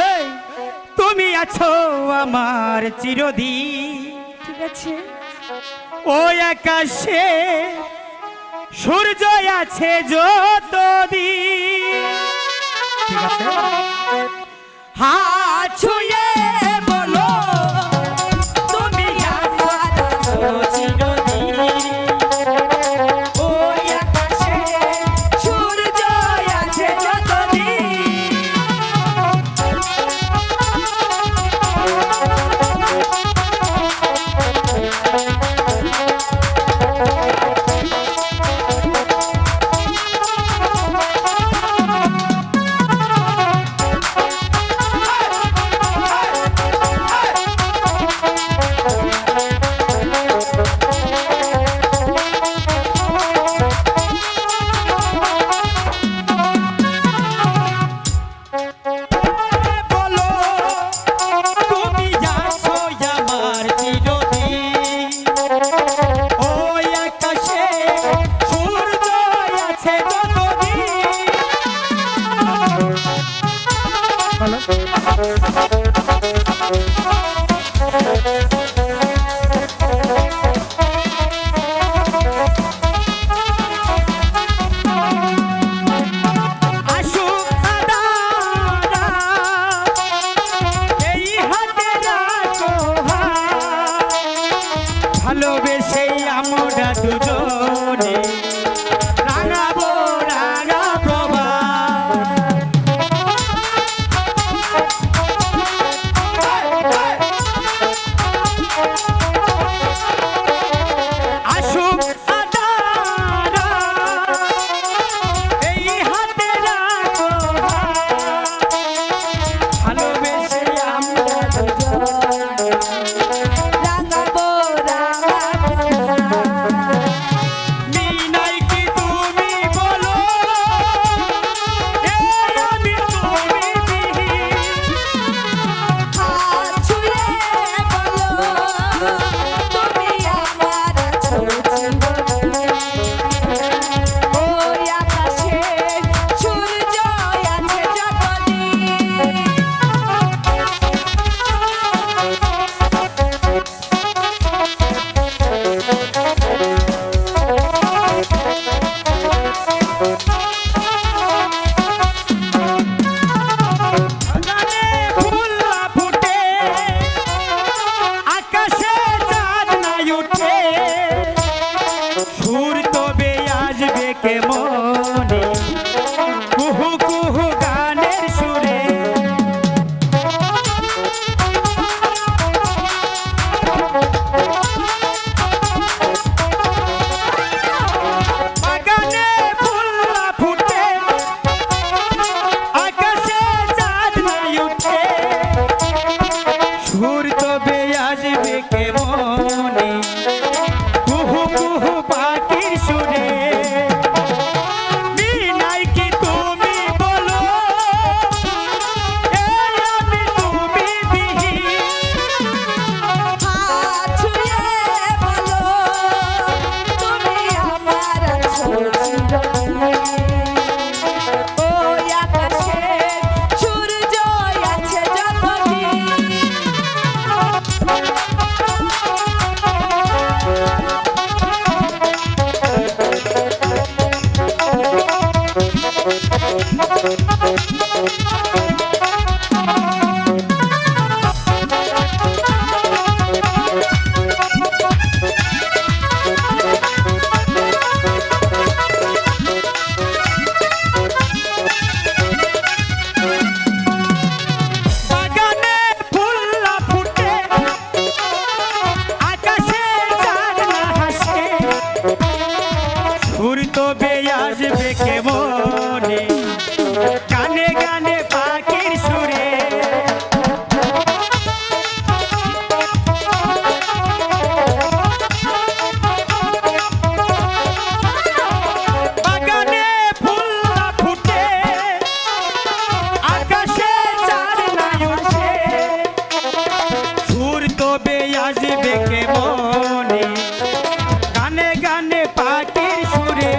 এই তুমি আছো আমার চিরদিন। ঠিক আছে। ওই আকাশে সূর্য আছে যতদিন। ঠিক আছে, হাত ছুঁয়ে বলো তুমি আমার চিরদিন। ওই আকাশে সূর্য আছে যতদিন। ভালোবেসে আমরা দুজনে রাঙাবো রাঙা প্রভাত। আসুক আদারা এই হাতে রাখো, ভালোবেসে আমরা দুজনে রাঙাবো মিনাই কি তুমি বলো, আমি তুমি হাত ছুঁয়ে বলো তুমি আমার চিরদিন। ওই আকাশে সূর্য আছে যতদিন। গানে ফুল ফুটে আকাশে চাঁদ নাই উঠে, সুর তবে আসবে কে মনে কুহু কুহু গানের সুরে। বাগানে ফুল ফুটে আকাশে চাঁদ নাই উঠে, সুর তবে আসবে কে মনে কুহু কুহু পাখির সুরে। মিনাই কি তুমি বলো, আমি তুমি বিহীন। হাত ছুঁয়ে বলো তুমি আমার চিরদিন। ওই আকাশে সূর্য আছে যতদিন। বাগানে ফুল ফুটে আকাশে চাঁদ না হাসে, সুর তবে আসবে কে মনে গানে গানে পাখির সুরে। বাগানে ফুল ফুটে আকাশে চাঁদ নাই উঠে, সুর তবে আসবে কে মনে গানে গানে পাখির সুরে।